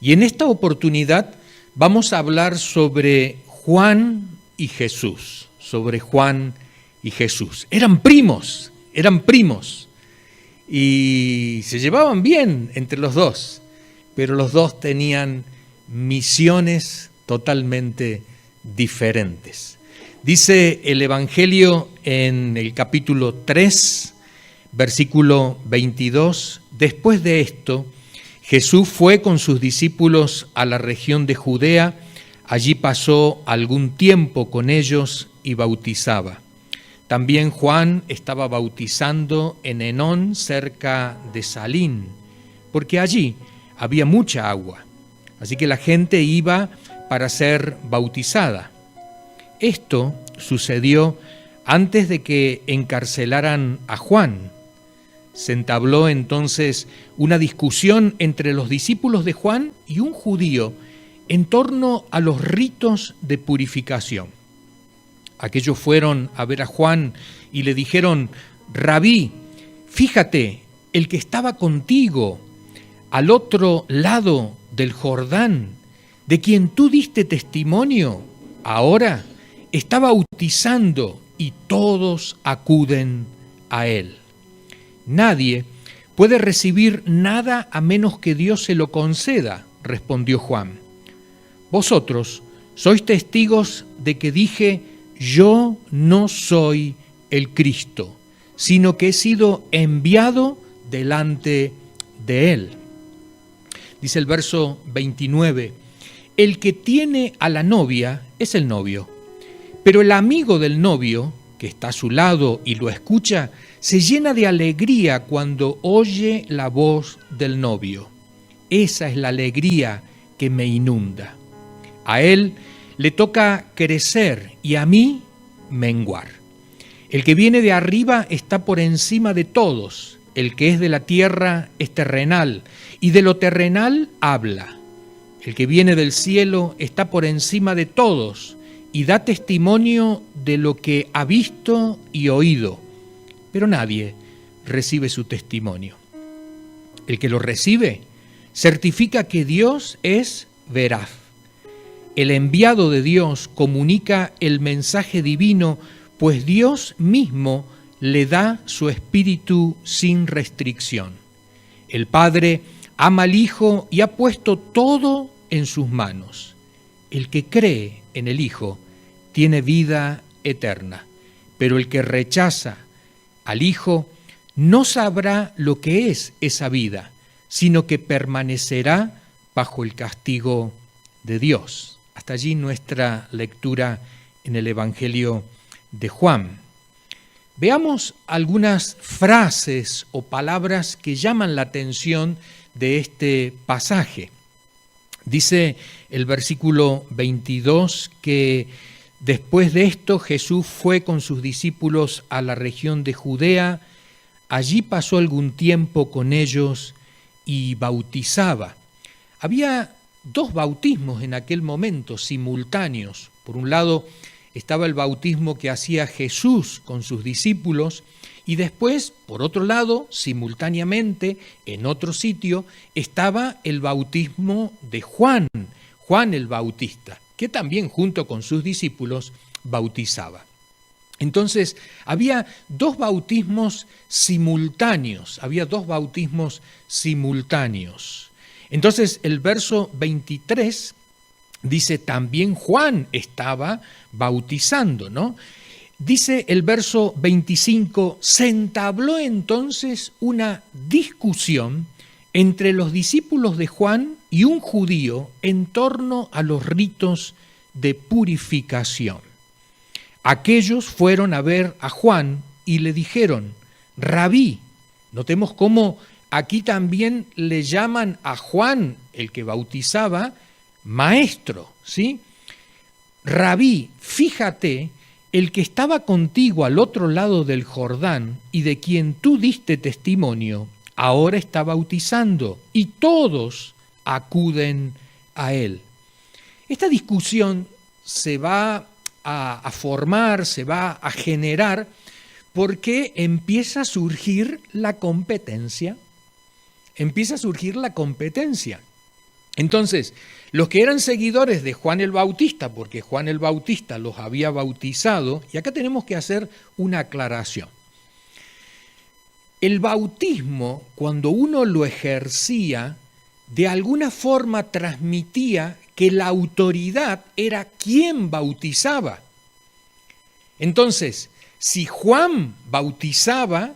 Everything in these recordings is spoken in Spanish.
Y en esta oportunidad vamos a hablar sobre Juan y Jesús, sobre Juan y Jesús. Eran primos, y se llevaban bien entre los dos, pero los dos tenían misiones totalmente diferentes. Dice el Evangelio en el capítulo 3, versículo 22, después de esto, Jesús fue con sus discípulos a la región de Judea, allí pasó algún tiempo con ellos y bautizaba. También Juan estaba bautizando en Enón, cerca de Salín, porque allí había mucha agua, así que la gente iba para ser bautizada. Esto sucedió antes de que encarcelaran a Juan. Se entabló entonces una discusión entre los discípulos de Juan y un judío en torno a los ritos de purificación. Aquellos fueron a ver a Juan y le dijeron: Rabí, fíjate, el que estaba contigo al otro lado del Jordán, de quien tú diste testimonio, ahora está bautizando y todos acuden a él. Nadie puede recibir nada a menos que Dios se lo conceda, respondió Juan. Vosotros sois testigos de que dije: yo no soy el Cristo, sino que he sido enviado delante de él. Dice el verso 29, el que tiene a la novia es el novio, pero el amigo del novio, que está a su lado y lo escucha, se llena de alegría cuando oye la voz del novio. Esa es la alegría que me inunda. A él le toca crecer y a mí menguar. El que viene de arriba está por encima de todos. El que es de la tierra es terrenal y de lo terrenal habla. El que viene del cielo está por encima de todos y da testimonio de lo que ha visto y oído, pero nadie recibe su testimonio. El que lo recibe certifica que Dios es veraz. El enviado de Dios comunica el mensaje divino, pues Dios mismo le da su espíritu sin restricción. El Padre ama al Hijo y ha puesto todo en sus manos. El que cree en el Hijo tiene vida eterna, pero el que rechaza al Hijo no sabrá lo que es esa vida, sino que permanecerá bajo el castigo de Dios. Hasta allí nuestra lectura en el Evangelio de Juan. Veamos algunas frases o palabras que llaman la atención de este pasaje. Dice el versículo 22 que después de esto Jesús fue con sus discípulos a la región de Judea, allí pasó algún tiempo con ellos y bautizaba. Había dos bautismos en aquel momento simultáneos. Por un lado estaba el bautismo que hacía Jesús con sus discípulos y después, por otro lado, simultáneamente, en otro sitio, estaba el bautismo de Juan el Bautista, que también junto con sus discípulos bautizaba. Entonces, había dos bautismos simultáneos, Entonces, el verso 23 dice, también Juan estaba bautizando, ¿no? Dice el verso 25, se entabló entonces una discusión entre los discípulos de Juan y un judío en torno a los ritos de purificación. Aquellos fueron a ver a Juan y le dijeron, Rabí, notemos cómo aquí también le llaman a Juan, el que bautizaba, maestro, ¿sí? Rabí, fíjate, el que estaba contigo al otro lado del Jordán y de quien tú diste testimonio, ahora está bautizando y todos acuden a él. Esta discusión se va a formar, se va a generar porque empieza a surgir la competencia. Entonces, los que eran seguidores de Juan el Bautista, porque Juan el Bautista los había bautizado, y acá tenemos que hacer una aclaración. El bautismo, cuando uno lo ejercía, de alguna forma transmitía que la autoridad era quien bautizaba. Entonces, si Juan bautizaba,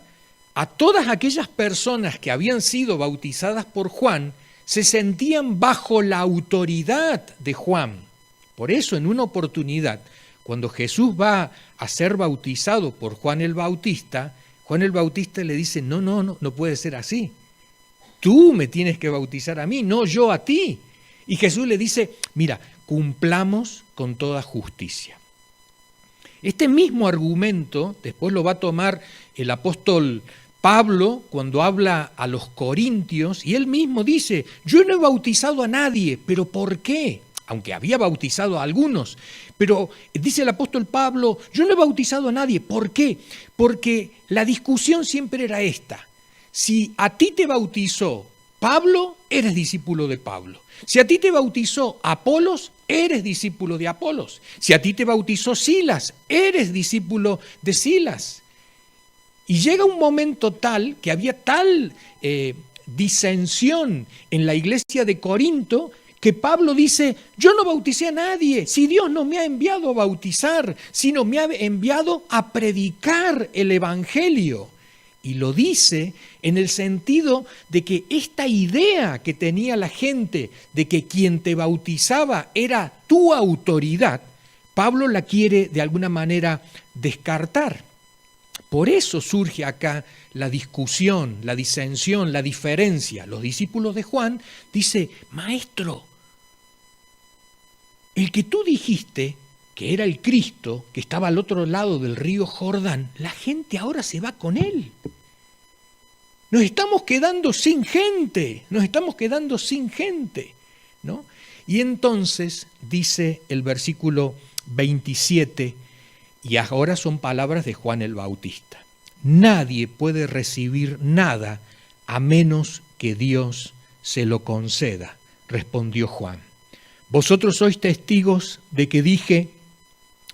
a todas aquellas personas que habían sido bautizadas por Juan, se sentían bajo la autoridad de Juan. Por eso, en una oportunidad, cuando Jesús va a ser bautizado por Juan el Bautista le dice, no puede ser así. Tú me tienes que bautizar a mí, no yo a ti. Y Jesús le dice, mira, cumplamos con toda justicia. Este mismo argumento después lo va a tomar el apóstol Pablo cuando habla a los corintios, y él mismo dice, yo no he bautizado a nadie, ¿pero por qué? Aunque había bautizado a algunos, pero dice el apóstol Pablo, yo no he bautizado a nadie, ¿por qué? Porque la discusión siempre era esta, si a ti te bautizó Pablo, eres discípulo de Pablo. Si a ti te bautizó Apolos, eres discípulo de Apolos. Si a ti te bautizó Silas, eres discípulo de Silas. Y llega un momento tal que había tal disensión en la iglesia de Corinto que Pablo dice, yo no bauticé a nadie, si Dios no me ha enviado a bautizar, sino me ha enviado a predicar el evangelio. Y lo dice en el sentido de que esta idea que tenía la gente de que quien te bautizaba era tu autoridad, Pablo la quiere de alguna manera descartar. Por eso surge acá la discusión, la disensión, la diferencia. Los discípulos de Juan dicen, maestro, el que tú dijiste que era el Cristo, que estaba al otro lado del río Jordán, la gente ahora se va con él. Nos estamos quedando sin gente, ¿no? Y entonces dice el versículo 27, y ahora son palabras de Juan el Bautista. Nadie puede recibir nada a menos que Dios se lo conceda, respondió Juan. Vosotros sois testigos de que dije,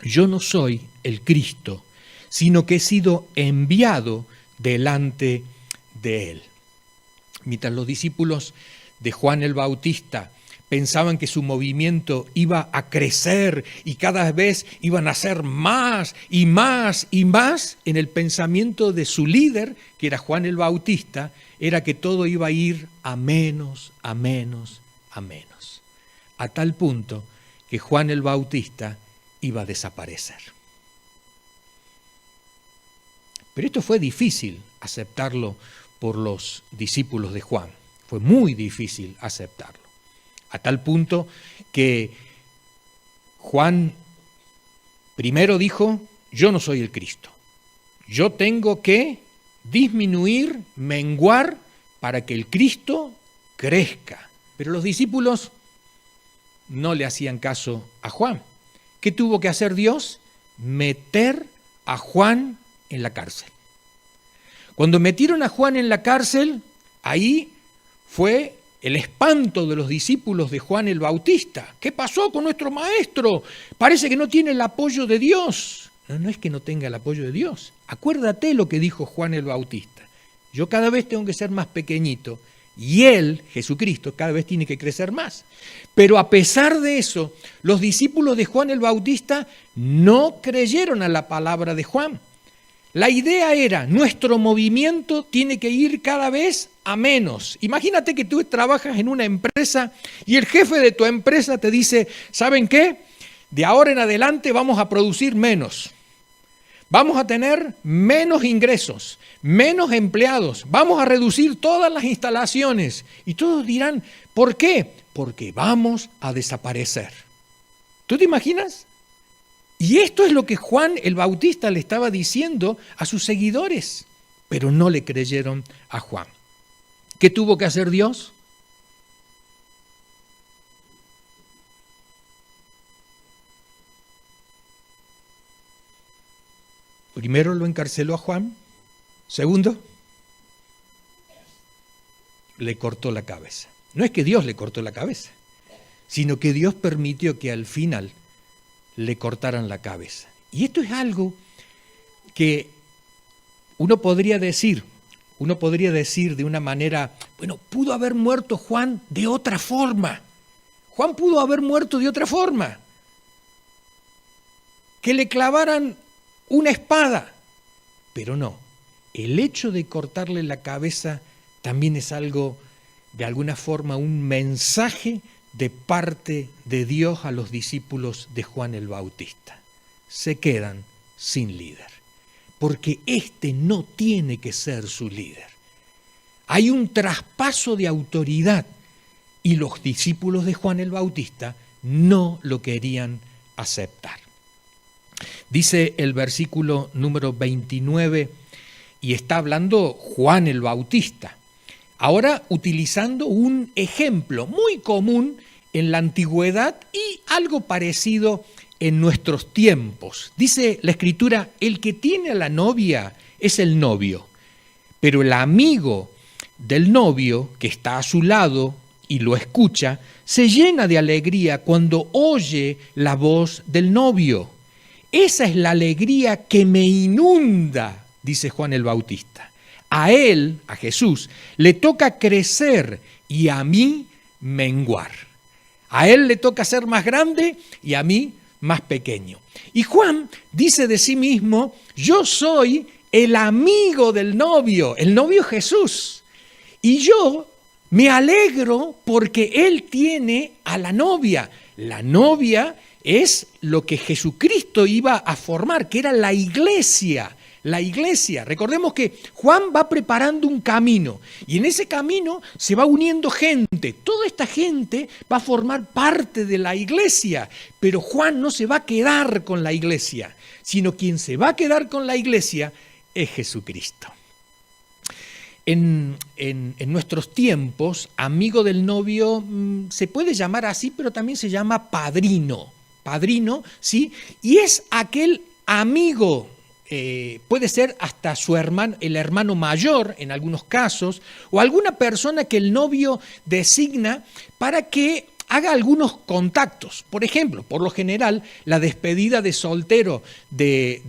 yo no soy el Cristo, sino que he sido enviado delante de él. Mientras los discípulos de Juan el Bautista pensaban que su movimiento iba a crecer y cada vez iban a ser más y más y más, en el pensamiento de su líder, que era Juan el Bautista, era que todo iba a ir a menos, a menos, a menos. A tal punto que Juan el Bautista iba a desaparecer. Pero esto fue difícil aceptarlo por los discípulos de Juan. Fue muy difícil aceptarlo. A tal punto que Juan primero dijo, yo no soy el Cristo. Yo tengo que disminuir, menguar, para que el Cristo crezca. Pero los discípulos no le hacían caso a Juan. ¿Qué tuvo que hacer Dios? Meter a Juan en la cárcel. Cuando metieron a Juan en la cárcel, ahí fue el espanto de los discípulos de Juan el Bautista. ¿Qué pasó con nuestro maestro? Parece que no tiene el apoyo de Dios. No es que no tenga el apoyo de Dios. Acuérdate lo que dijo Juan el Bautista. Yo cada vez tengo que ser más pequeñito y él, Jesucristo, cada vez tiene que crecer más. Pero a pesar de eso, los discípulos de Juan el Bautista no creyeron a la palabra de Juan. La idea era, nuestro movimiento tiene que ir cada vez a menos. Imagínate que tú trabajas en una empresa y el jefe de tu empresa te dice, ¿saben qué? De ahora en adelante vamos a producir menos. Vamos a tener menos ingresos, menos empleados, vamos a reducir todas las instalaciones. Y todos dirán, ¿por qué? Porque vamos a desaparecer. ¿Tú te imaginas? Y esto es lo que Juan el Bautista le estaba diciendo a sus seguidores, pero no le creyeron a Juan. ¿Qué tuvo que hacer Dios? Primero lo encarceló a Juan, segundo, le cortó la cabeza. No es que Dios le cortó la cabeza, sino que Dios permitió que al final le cortaran la cabeza. Y esto es algo que uno podría decir de una manera, bueno, pudo haber muerto Juan de otra forma. Juan pudo haber muerto de otra forma. Que le clavaran una espada. Pero no, el hecho de cortarle la cabeza también es algo, de alguna forma, un mensaje de parte de Dios a los discípulos de Juan el Bautista. Se quedan sin líder, porque este no tiene que ser su líder. Hay un traspaso de autoridad y los discípulos de Juan el Bautista no lo querían aceptar. Dice el versículo número 29, y está hablando Juan el Bautista, ahora utilizando un ejemplo muy común en la antigüedad y algo parecido en nuestros tiempos. Dice la Escritura, el que tiene a la novia es el novio, pero el amigo del novio que está a su lado y lo escucha, se llena de alegría cuando oye la voz del novio. Esa es la alegría que me inunda, dice Juan el Bautista. A él, a Jesús, le toca crecer y a mí menguar. A él le toca ser más grande y a mí más pequeño. Y Juan dice de sí mismo, yo soy el amigo del novio, el novio Jesús. Y yo me alegro porque él tiene a la novia. La novia es lo que Jesucristo iba a formar, que era la iglesia. La iglesia, recordemos que Juan va preparando un camino y en ese camino se va uniendo gente. Toda esta gente va a formar parte de la iglesia, pero Juan no se va a quedar con la iglesia, sino quien se va a quedar con la iglesia es Jesucristo. En nuestros tiempos, amigo del novio se puede llamar así, pero también se llama padrino. Padrino, ¿sí? Y es aquel amigo. Puede ser hasta su hermano, el hermano mayor en algunos casos, o alguna persona que el novio designa para que haga algunos contactos. Por ejemplo, por lo general, la despedida de soltero del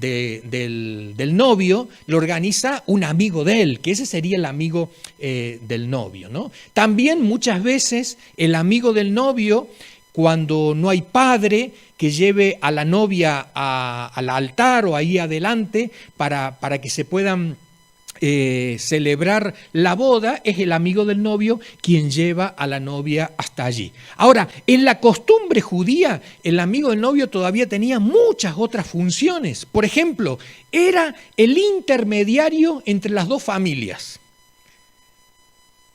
novio lo organiza un amigo de él, que ese sería el amigo del novio, ¿no? También muchas veces el amigo del novio, cuando no hay padre que lleve a la novia al altar o ahí adelante para que se puedan celebrar la boda, es el amigo del novio quien lleva a la novia hasta allí. Ahora, en la costumbre judía, el amigo del novio todavía tenía muchas otras funciones. Por ejemplo, era el intermediario entre las dos familias.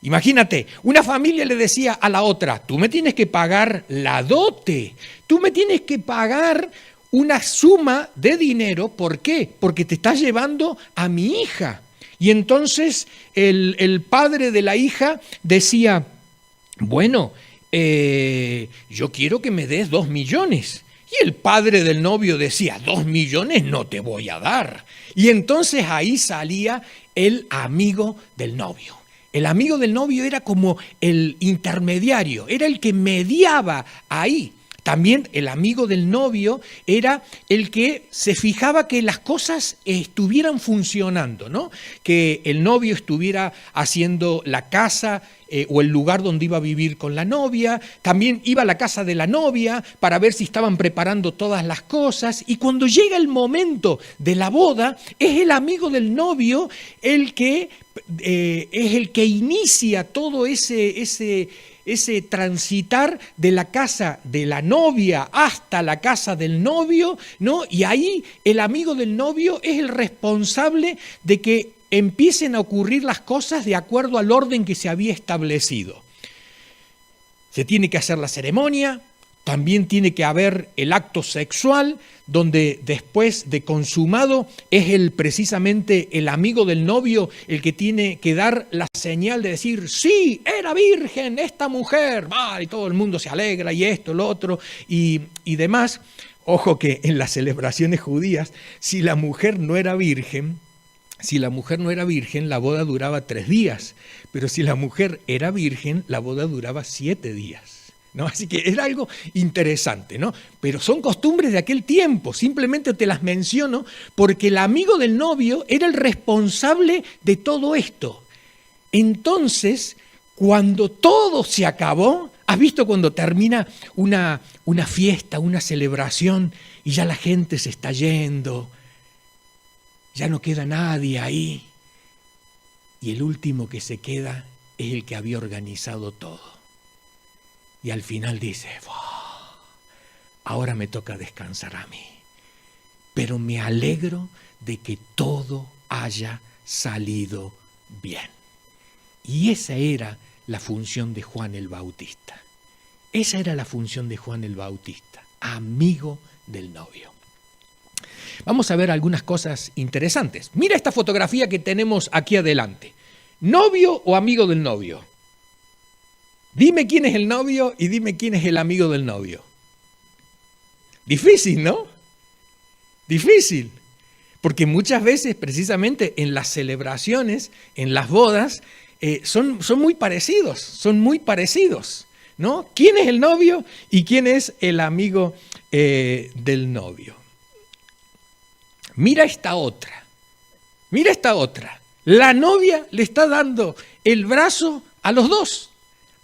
Imagínate, una familia le decía a la otra, tú me tienes que pagar la dote, tú me tienes que pagar una suma de dinero. ¿Por qué? Porque te estás llevando a mi hija. Y entonces el padre de la hija decía, bueno, yo quiero que me des 2 millones. Y el padre del novio decía, 2 millones no te voy a dar. Y entonces ahí salía el amigo del novio. El amigo del novio era como el intermediario, era el que mediaba ahí. También el amigo del novio era el que se fijaba que las cosas estuvieran funcionando, ¿no? Que el novio estuviera haciendo la casa o el lugar donde iba a vivir con la novia. También iba a la casa de la novia para ver si estaban preparando todas las cosas. Y cuando llega el momento de la boda, es el amigo del novio el que es el que inicia todo ese transitar de la casa de la novia hasta la casa del novio, ¿no? Y ahí el amigo del novio es el responsable de que empiecen a ocurrir las cosas de acuerdo al orden que se había establecido. Se tiene que hacer la ceremonia, también tiene que haber el acto sexual, donde después de consumado es precisamente el amigo del novio el que tiene que dar la señal de decir, sí, era virgen esta mujer, y todo el mundo se alegra y esto, lo otro y demás. Ojo que en las celebraciones judías, si la mujer no era virgen, si la mujer no era virgen, la boda duraba 3 días, pero si la mujer era virgen, la boda duraba 7 días, ¿no? Así que era algo interesante, ¿no? Pero son costumbres de aquel tiempo, simplemente te las menciono porque el amigo del novio era el responsable de todo esto. Entonces, cuando todo se acabó, ¿has visto cuando termina una fiesta, una celebración y ya la gente se está yendo? Ya no queda nadie ahí. Y el último que se queda es el que había organizado todo. Y al final dice, wow, ahora me toca descansar a mí. Pero me alegro de que todo haya salido bien. Y esa era la función de Juan el Bautista. Esa era la función de Juan el Bautista, amigo del novio. Vamos a ver algunas cosas interesantes. Mira esta fotografía que tenemos aquí adelante. ¿Novio o amigo del novio? Dime quién es el novio y dime quién es el amigo del novio. Difícil, ¿no? Difícil. Porque muchas veces, precisamente en las celebraciones, en las bodas, son muy parecidos, ¿no? ¿Quién es el novio y quién es el amigo del novio? Mira esta otra. La novia le está dando el brazo a los dos,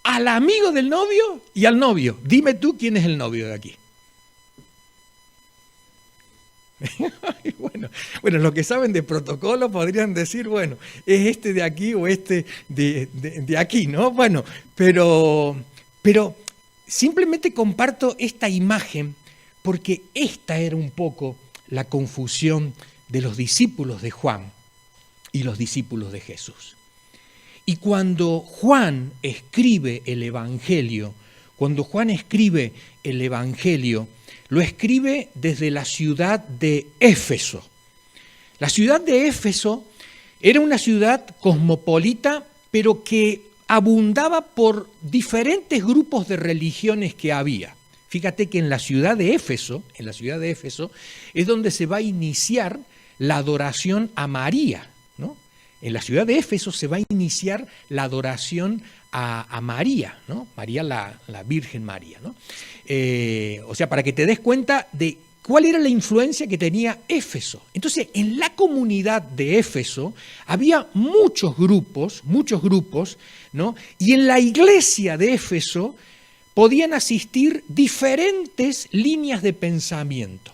al amigo del novio y al novio. Dime tú quién es el novio de aquí. Bueno, los que saben de protocolo podrían decir, bueno, es este de aquí o este de aquí, ¿no? Bueno, pero simplemente comparto esta imagen porque esta era un poco la confusión de los discípulos de Juan y los discípulos de Jesús. Y cuando Juan escribe el Evangelio, lo escribe desde la ciudad de Éfeso. La ciudad de Éfeso era una ciudad cosmopolita, pero que abundaba por diferentes grupos de religiones que había. Fíjate que en la ciudad de Éfeso es donde se va a iniciar la adoración a María, ¿no? En la ciudad de Éfeso se va a iniciar la adoración a María, ¿no? María, la Virgen María, ¿no? O sea, para que te des cuenta de cuál era la influencia que tenía Éfeso. Entonces, en la comunidad de Éfeso había muchos grupos, ¿no? Y en la iglesia de Éfeso podían asistir diferentes líneas de pensamiento.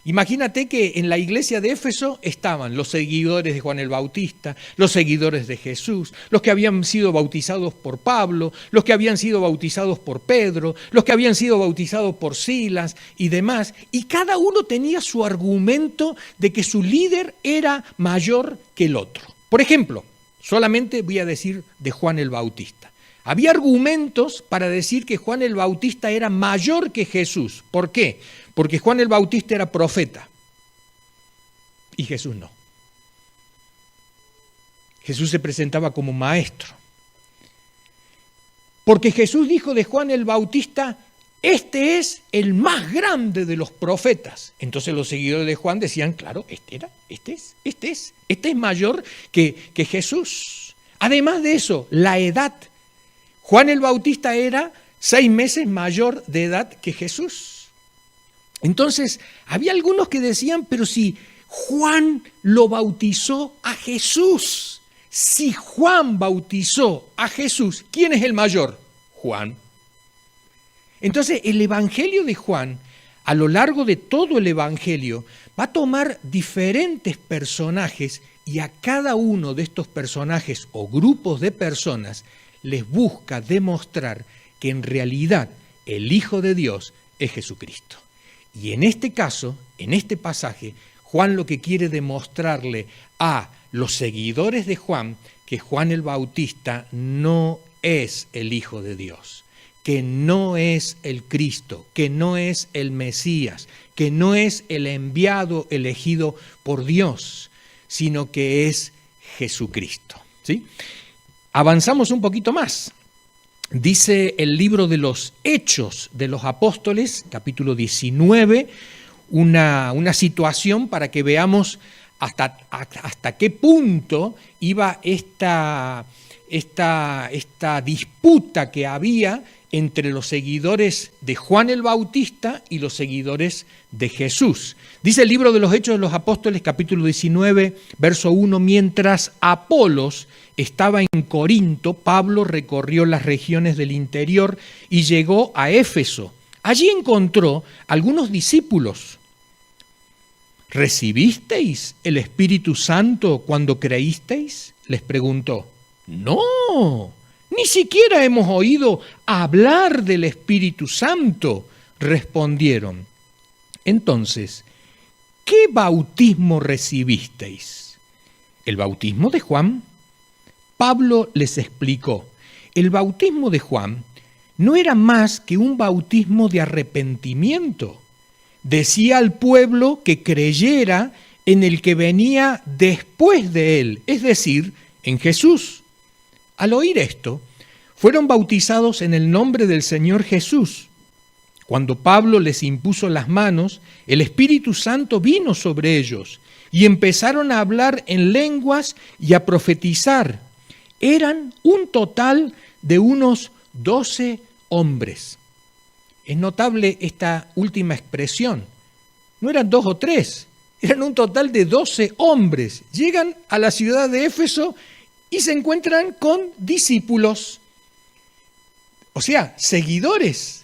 Imagínate que en la iglesia de Éfeso estaban los seguidores de Juan el Bautista, los seguidores de Jesús, los que habían sido bautizados por Pablo, los que habían sido bautizados por Pedro, los que habían sido bautizados por Silas y demás. Y cada uno tenía su argumento de que su líder era mayor que el otro. Por ejemplo, solamente voy a decir de Juan el Bautista. Había argumentos para decir que Juan el Bautista era mayor que Jesús. ¿Por qué? Porque Juan el Bautista era profeta y Jesús no. Jesús se presentaba como maestro. Porque Jesús dijo de Juan el Bautista, este es el más grande de los profetas. Entonces los seguidores de Juan decían, claro, este es mayor que Jesús. Además de eso, la edad. Juan el Bautista era 6 meses mayor de edad que Jesús. Entonces, había algunos que decían, pero si Juan lo bautizó a Jesús, si Juan bautizó a Jesús, ¿quién es el mayor? Juan. Entonces, el Evangelio de Juan, a lo largo de todo el Evangelio, va a tomar diferentes personajes y a cada uno de estos personajes o grupos de personas les busca demostrar que en realidad el Hijo de Dios es Jesucristo. Y en este caso, en este pasaje, Juan lo que quiere demostrarle a los seguidores de Juan, que Juan el Bautista no es el Hijo de Dios, que no es el Cristo, que no es el Mesías, que no es el enviado elegido por Dios, sino que es Jesucristo. ¿Sí? Avanzamos un poquito más. Dice el libro de los Hechos de los Apóstoles, capítulo 19, una situación para que veamos hasta qué punto iba esta disputa que había entre los seguidores de Juan el Bautista y los seguidores de Jesús. Dice el libro de los Hechos de los Apóstoles, capítulo 19, verso 1, mientras Apolos estaba en Corinto, Pablo recorrió las regiones del interior y llegó a Éfeso. Allí encontró algunos discípulos. ¿Recibisteis el Espíritu Santo cuando creísteis?, les preguntó. No, ni siquiera hemos oído hablar del Espíritu Santo, respondieron. Entonces, ¿qué bautismo recibisteis? ¿El bautismo de Juan? Pablo les explicó, el bautismo de Juan no era más que un bautismo de arrepentimiento. Decía al pueblo que creyera en el que venía después de él, es decir, en Jesús. Al oír esto, fueron bautizados en el nombre del Señor Jesús. Cuando Pablo les impuso las manos, el Espíritu Santo vino sobre ellos y empezaron a hablar en lenguas y a profetizar. Eran un total de unos 12 hombres. Es notable esta última expresión. No eran 2 o 3, eran un total de 12 hombres. Llegan a la ciudad de Éfeso y se encuentran con discípulos, o sea, seguidores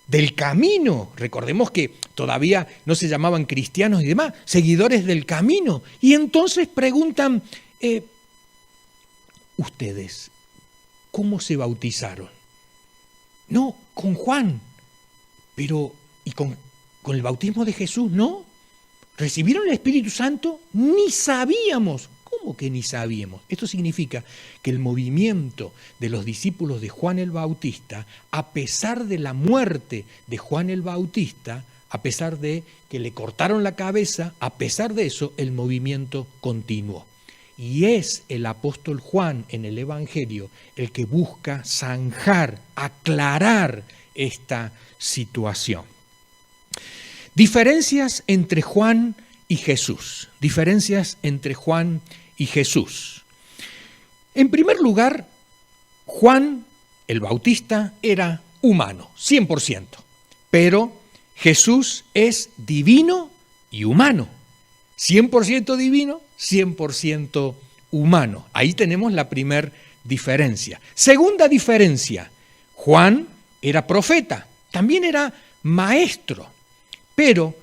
del camino. Recordemos que todavía no se llamaban cristianos y demás, seguidores del camino. Y entonces preguntan, ¿ustedes cómo se bautizaron? No, con Juan, pero ¿y con el bautismo de Jesús no? ¿Recibieron el Espíritu Santo? Ni sabíamos. ¿Cómo que ni sabíamos? Esto significa que el movimiento de los discípulos de Juan el Bautista, a pesar de la muerte de Juan el Bautista, a pesar de que le cortaron la cabeza, a pesar de eso, el movimiento continuó. Y es el apóstol Juan en el Evangelio el que busca zanjar, aclarar esta situación. Diferencias entre Juan y Jesús. Diferencias entre Juan y Jesús. En primer lugar, Juan el Bautista era humano, 100%. Pero Jesús es divino y humano. 100% divino, 100% humano. Ahí tenemos la primera diferencia. Segunda diferencia, Juan era profeta, también era maestro, pero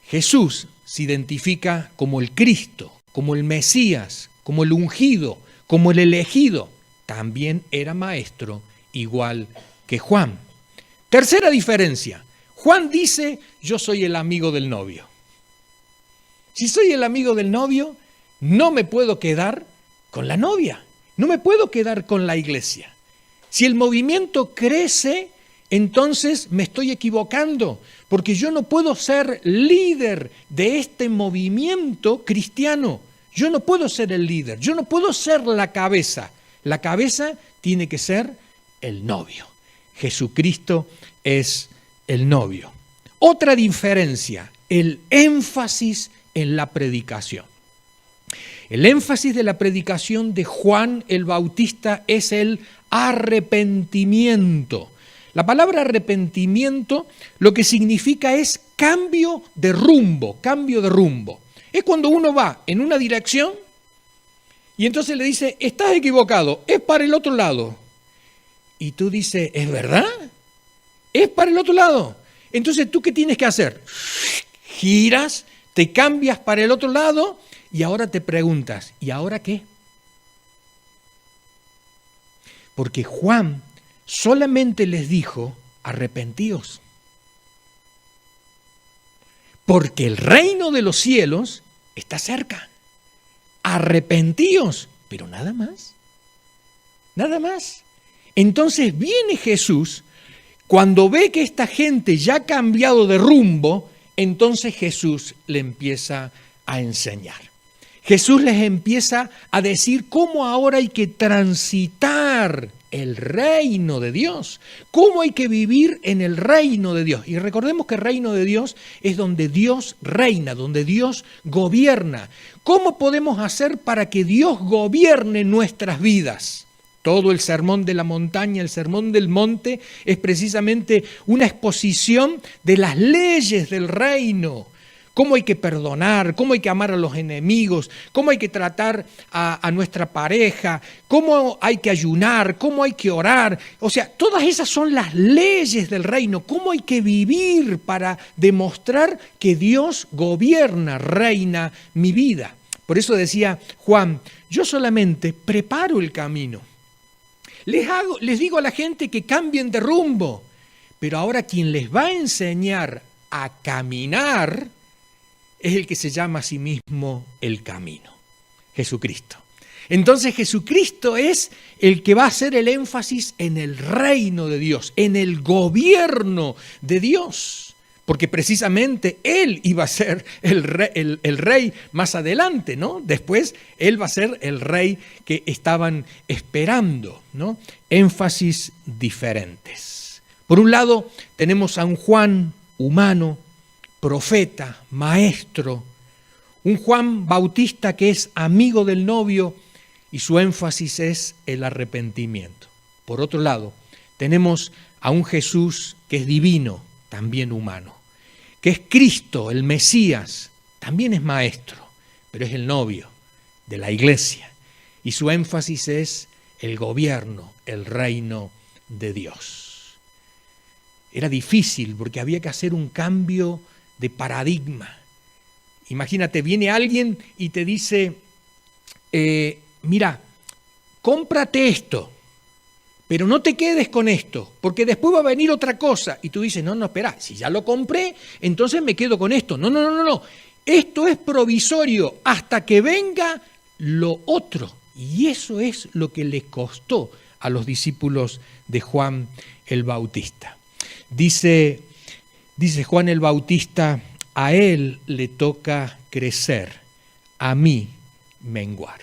Jesús se identifica como el Cristo, como el Mesías, como el ungido, como el elegido. También era maestro, igual que Juan. Tercera diferencia, Juan dice, yo soy el amigo del novio. Si soy el amigo del novio, no me puedo quedar con la novia, no me puedo quedar con la iglesia. Si el movimiento crece, entonces me estoy equivocando, porque yo no puedo ser líder de este movimiento cristiano. Yo no puedo ser el líder, yo no puedo ser la cabeza. La cabeza tiene que ser el novio. Jesucristo es el novio. Otra diferencia, el énfasis en la predicación. El énfasis de la predicación de Juan el Bautista es el arrepentimiento. La palabra arrepentimiento lo que significa es cambio de rumbo, cambio de rumbo. Es cuando uno va en una dirección y entonces le dice, estás equivocado, es para el otro lado. Y tú dices, ¿es verdad? ¿Es para el otro lado? Entonces, ¿tú qué tienes que hacer? Giras, te cambias para el otro lado y ahora te preguntas, ¿y ahora qué? Porque Juan solamente les dijo, arrepentíos. Porque el reino de los cielos está cerca. Arrepentíos, pero nada más. Nada más. Entonces viene Jesús, cuando ve que esta gente ya ha cambiado de rumbo, entonces Jesús le empieza a enseñar. Jesús les empieza a decir cómo ahora hay que transitar el reino de Dios. ¿Cómo hay que vivir en el reino de Dios? Y recordemos que el reino de Dios es donde Dios reina, donde Dios gobierna. ¿Cómo podemos hacer para que Dios gobierne nuestras vidas? Todo el sermón de la montaña, el sermón del monte, es precisamente una exposición de las leyes del reino. Cómo hay que perdonar, cómo hay que amar a los enemigos, cómo hay que tratar a nuestra pareja, cómo hay que ayunar, cómo hay que orar. O sea, todas esas son las leyes del reino. Cómo hay que vivir para demostrar que Dios gobierna, reina mi vida. Por eso decía Juan, yo solamente preparo el camino. Les digo a la gente que cambien de rumbo, pero ahora quien les va a enseñar a caminar es el que se llama a sí mismo el camino, Jesucristo. Entonces Jesucristo es el que va a hacer el énfasis en el reino de Dios, en el gobierno de Dios, porque precisamente Él iba a ser el rey más adelante, ¿no? Después Él va a ser el rey que estaban esperando, ¿no? Énfasis diferentes. Por un lado tenemos a un Juan humano, profeta, maestro, un Juan Bautista que es amigo del novio y su énfasis es el arrepentimiento. Por otro lado, tenemos a un Jesús que es divino, también humano, que es Cristo, el Mesías, también es maestro, pero es el novio de la iglesia y su énfasis es el gobierno, el reino de Dios. Era difícil porque había que hacer un cambio de paradigma. Imagínate, viene alguien y te dice, mira, cómprate esto, pero no te quedes con esto, porque después va a venir otra cosa. Y tú dices, no, espera, si ya lo compré, entonces me quedo con esto. No. Esto es provisorio hasta que venga lo otro. Y eso es lo que les costó a los discípulos de Juan el Bautista. Dice Juan el Bautista, a él le toca crecer, a mí menguar.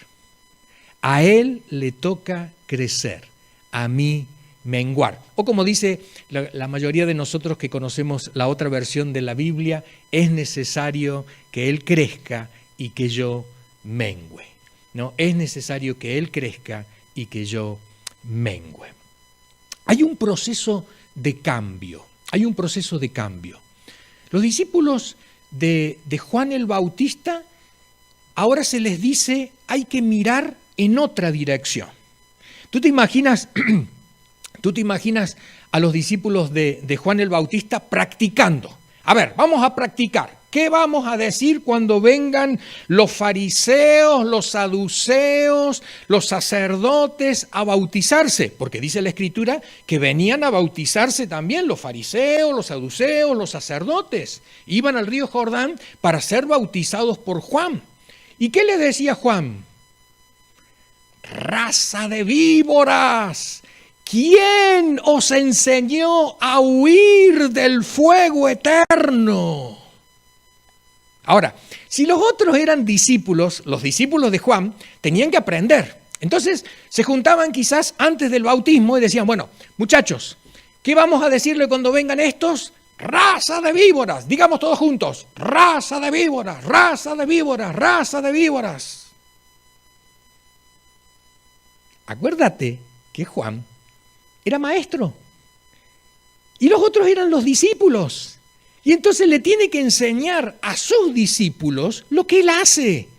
A él le toca crecer, a mí menguar. O como dice la mayoría de nosotros que conocemos la otra versión de la Biblia, es necesario que él crezca y que yo mengüe. ¿No? Es necesario que él crezca y que yo mengüe. Hay un proceso de cambio. Los discípulos de Juan el Bautista, ahora se les dice, hay que mirar en otra dirección. ¿Tú te imaginas a los discípulos de Juan el Bautista practicando? A ver, vamos a practicar. ¿Qué vamos a decir cuando vengan los fariseos, los saduceos, los sacerdotes a bautizarse? Porque dice la Escritura que venían a bautizarse también los fariseos, los saduceos, los sacerdotes. Iban al río Jordán para ser bautizados por Juan. ¿Y qué les decía Juan? ¡Raza de víboras! ¿Quién os enseñó a huir del fuego eterno? Ahora, si los otros eran discípulos, los discípulos de Juan tenían que aprender. Entonces se juntaban quizás antes del bautismo y decían, bueno, muchachos, ¿qué vamos a decirle cuando vengan estos? ¡Raza de víboras! Digamos todos juntos, ¡raza de víboras! ¡Raza de víboras! ¡Raza de víboras! Acuérdate que Juan era maestro y los otros eran los discípulos. Y entonces le tiene que enseñar a sus discípulos lo que él hace.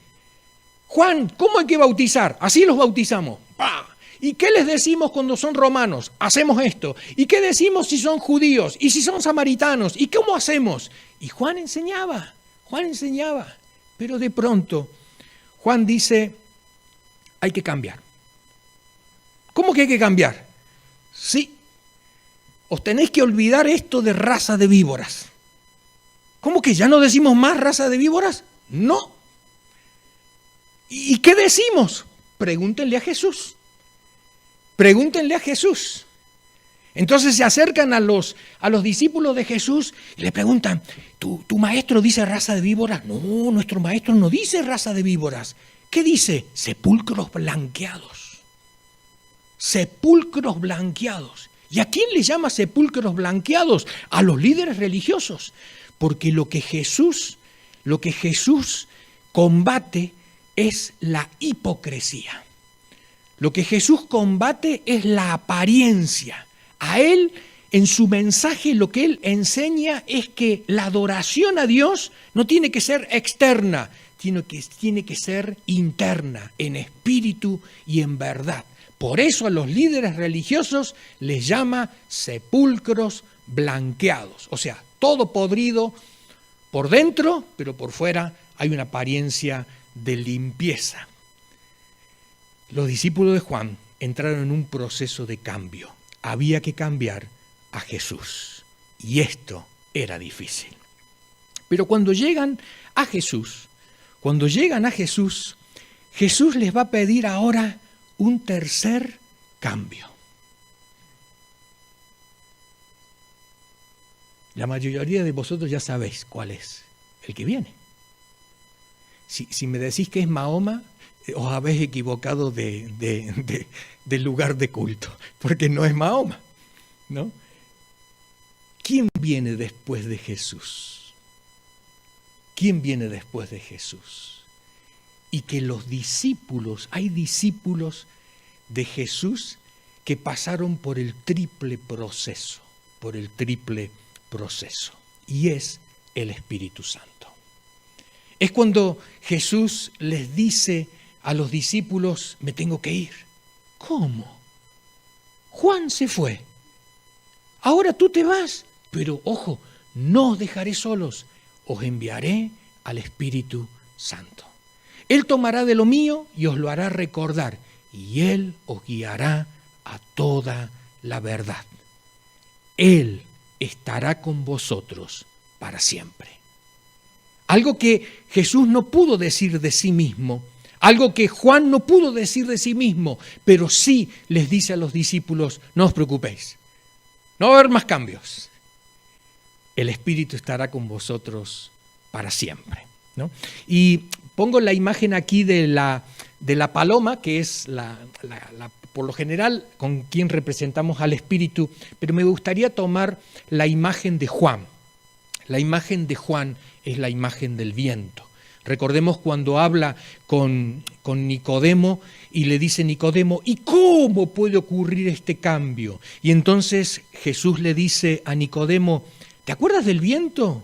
Juan, ¿cómo hay que bautizar? Así los bautizamos. ¡Pah! ¿Y qué les decimos cuando son romanos? Hacemos esto. ¿Y qué decimos si son judíos? ¿Y si son samaritanos? ¿Y cómo hacemos? Y Juan enseñaba. Pero de pronto, Juan dice, hay que cambiar. ¿Cómo que hay que cambiar? Sí, os tenéis que olvidar esto de raza de víboras. ¿Cómo que ya no decimos más raza de víboras? No. ¿Y qué decimos? Pregúntenle a Jesús. Entonces se acercan a los discípulos de Jesús y le preguntan, ¿Tu maestro dice raza de víboras? No, nuestro maestro no dice raza de víboras. ¿Qué dice? Sepulcros blanqueados. sepulcros blanqueados. ¿Y a quién le llama sepulcros blanqueados? A los líderes religiosos. Porque lo que Jesús combate es la hipocresía. Lo que Jesús combate es la apariencia. A Él, en su mensaje, lo que Él enseña es que la adoración a Dios no tiene que ser externa, tiene que ser interna, en espíritu y en verdad. Por eso a los líderes religiosos les llama sepulcros blanqueados. O sea, todo podrido por dentro, pero por fuera hay una apariencia de limpieza. Los discípulos de Juan entraron en un proceso de cambio. Había que cambiar a Jesús. Y esto era difícil. Pero cuando llegan a Jesús, Jesús les va a pedir ahora un tercer cambio. La mayoría de vosotros ya sabéis cuál es el que viene. Si me decís que es Mahoma, os habéis equivocado de lugar de culto, porque no es Mahoma, ¿no? ¿Quién viene después de Jesús? ¿Quién viene después de Jesús? Y que hay discípulos de Jesús que pasaron por el triple proceso, y es el Espíritu Santo. Es cuando Jesús les dice a los discípulos, me tengo que ir. ¿Cómo? Juan se fue. Ahora tú te vas. Pero ojo, no os dejaré solos. Os enviaré al Espíritu Santo. Él tomará de lo mío y os lo hará recordar. Y Él os guiará a toda la verdad. Él estará con vosotros para siempre. Algo que Jesús no pudo decir de sí mismo, algo que Juan no pudo decir de sí mismo, pero sí les dice a los discípulos, no os preocupéis, no va a haber más cambios. El Espíritu estará con vosotros para siempre, ¿no? Y pongo la imagen aquí de la paloma, que es por lo general con quien representamos al Espíritu, pero me gustaría tomar la imagen de Juan. La imagen de Juan es la imagen del viento. Recordemos cuando habla con Nicodemo y le dice Nicodemo, ¿y cómo puede ocurrir este cambio? Y entonces Jesús le dice a Nicodemo, ¿te acuerdas del viento?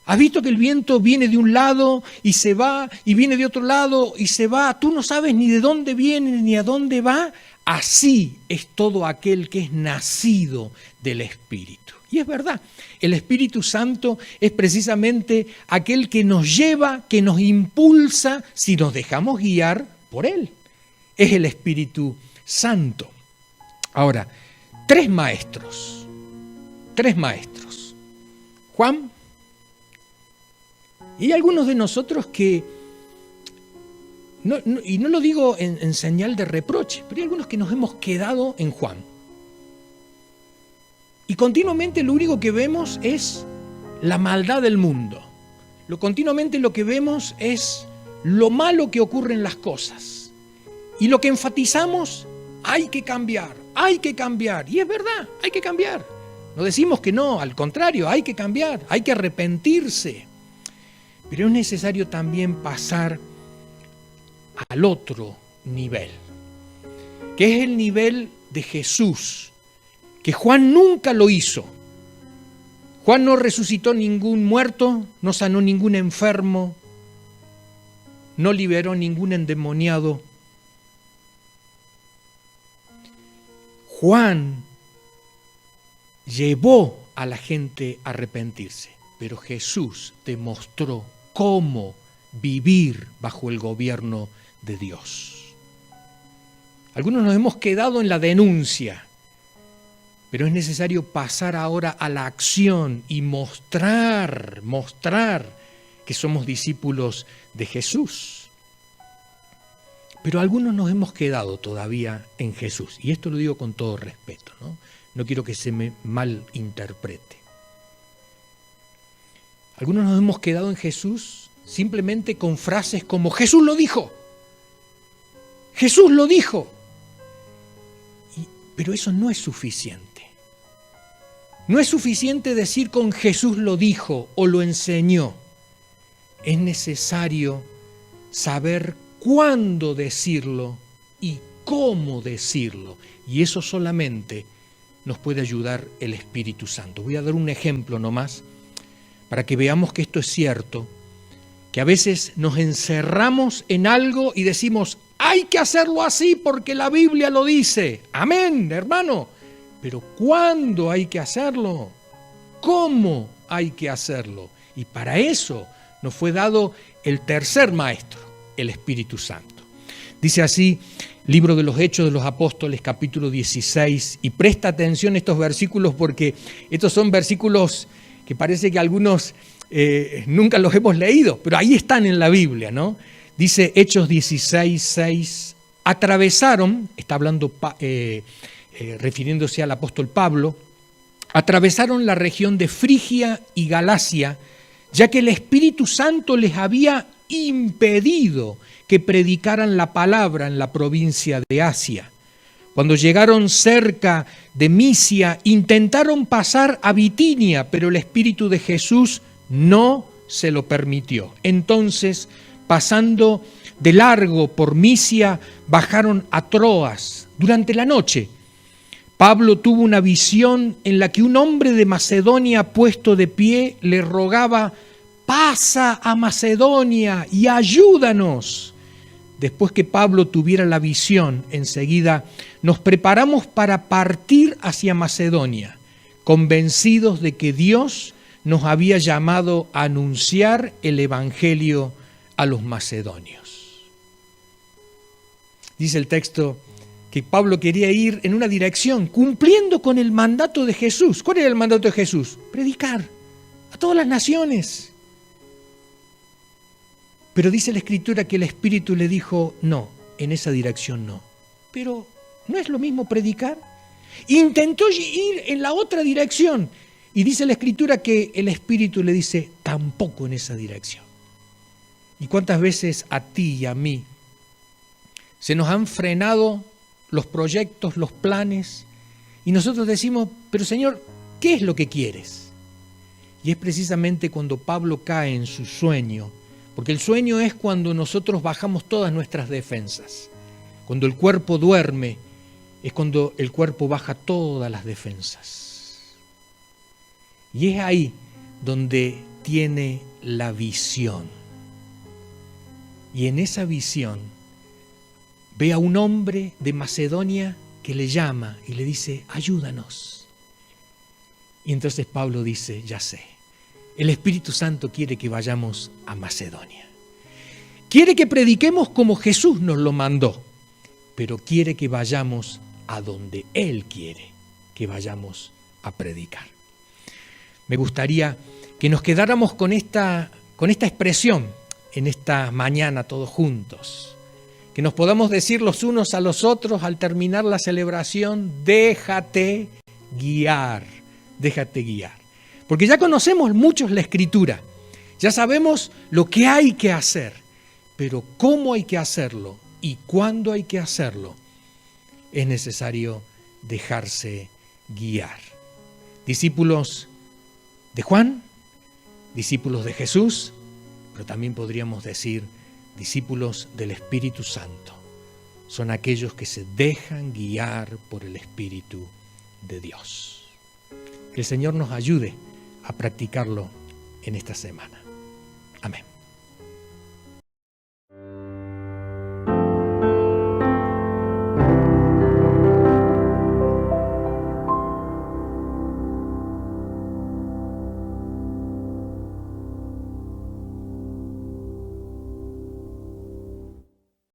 ¿Has visto que el viento viene de un lado y se va, y viene de otro lado y se va? Tú no sabes ni de dónde viene ni a dónde va. Así es todo aquel que es nacido del Espíritu. Y es verdad, el Espíritu Santo es precisamente aquel que nos lleva, que nos impulsa si nos dejamos guiar por Él. Es el Espíritu Santo. Ahora, tres maestros. Juan, y hay algunos de nosotros que, y no lo digo en señal de reproche, pero hay algunos que nos hemos quedado en Juan. Y continuamente lo único que vemos es la maldad del mundo. Continuamente lo que vemos es lo malo que ocurre en las cosas. Y lo que enfatizamos, hay que cambiar. Y es verdad, hay que cambiar. No decimos que no, al contrario, hay que cambiar, hay que arrepentirse. Pero es necesario también pasar al otro nivel, que es el nivel de Jesús, que Juan nunca lo hizo. Juan no resucitó ningún muerto, no sanó ningún enfermo, no liberó ningún endemoniado. Juan llevó a la gente a arrepentirse, pero Jesús demostró cómo vivir bajo el gobierno de Dios. Algunos nos hemos quedado en la denuncia, pero es necesario pasar ahora a la acción y mostrar que somos discípulos de Jesús. Pero algunos nos hemos quedado todavía en Jesús, y esto lo digo con todo respeto, ¿no? No quiero que se me malinterprete. Algunos nos hemos quedado en Jesús simplemente con frases como Jesús lo dijo. Jesús lo dijo. Pero eso no es suficiente. No es suficiente decir con Jesús lo dijo o lo enseñó. Es necesario saber cuándo decirlo y cómo decirlo. Y eso solamente nos puede ayudar el Espíritu Santo. Voy a dar un ejemplo nomás para que veamos que esto es cierto, que a veces nos encerramos en algo y decimos, hay que hacerlo así porque la Biblia lo dice. Amén, hermano. Pero ¿cuándo hay que hacerlo? ¿Cómo hay que hacerlo? Y para eso nos fue dado el tercer maestro, el Espíritu Santo. Dice así, libro de los Hechos de los Apóstoles, capítulo 16, y presta atención a estos versículos porque estos son versículos que parece que algunos nunca los hemos leído, pero ahí están en la Biblia, ¿no? Dice Hechos 16, 6, atravesaron, está hablando refiriéndose al apóstol Pablo, atravesaron la región de Frigia y Galacia, ya que el Espíritu Santo les había impedido que predicaran la palabra en la provincia de Asia. Cuando llegaron cerca de Misia, intentaron pasar a Bitinia, pero el Espíritu de Jesús no se lo permitió. Entonces, pasando de largo por Misia, bajaron a Troas. Durante la noche, Pablo tuvo una visión en la que un hombre de Macedonia puesto de pie le rogaba, pasa a Macedonia y ayúdanos. Después que Pablo tuviera la visión, enseguida nos preparamos para partir hacia Macedonia, convencidos de que Dios nos había llamado a anunciar el Evangelio a los macedonios. Dice el texto que Pablo quería ir en una dirección, cumpliendo con el mandato de Jesús. ¿Cuál era el mandato de Jesús? Predicar a todas las naciones. Pero dice la Escritura que el Espíritu le dijo, no, en esa dirección no. Pero ¿no es lo mismo predicar? Intentó ir en la otra dirección. Y dice la Escritura que el Espíritu le dice, tampoco en esa dirección. ¿Y cuántas veces a ti y a mí se nos han frenado los proyectos, los planes? Y nosotros decimos, pero Señor, ¿qué es lo que quieres? Y es precisamente cuando Pablo cae en su sueño, porque el sueño es cuando nosotros bajamos todas nuestras defensas. Cuando el cuerpo duerme, es cuando el cuerpo baja todas las defensas. Y es ahí donde tiene la visión. Y en esa visión ve a un hombre de Macedonia que le llama y le dice, ayúdanos. Y entonces Pablo dice, ya sé, el Espíritu Santo quiere que vayamos a Macedonia. Quiere que prediquemos como Jesús nos lo mandó, pero quiere que vayamos a donde Él quiere que vayamos a predicar. Me gustaría que nos quedáramos con esta expresión en esta mañana todos juntos. Que nos podamos decir los unos a los otros al terminar la celebración, déjate guiar, déjate guiar. Porque ya conocemos muchos la Escritura, ya sabemos lo que hay que hacer, pero cómo hay que hacerlo y cuándo hay que hacerlo, es necesario dejarse guiar. Discípulos de Juan, discípulos de Jesús, pero también podríamos decir discípulos del Espíritu Santo. Son aquellos que se dejan guiar por el Espíritu de Dios. Que el Señor nos ayude a practicarlo en esta semana. Amén.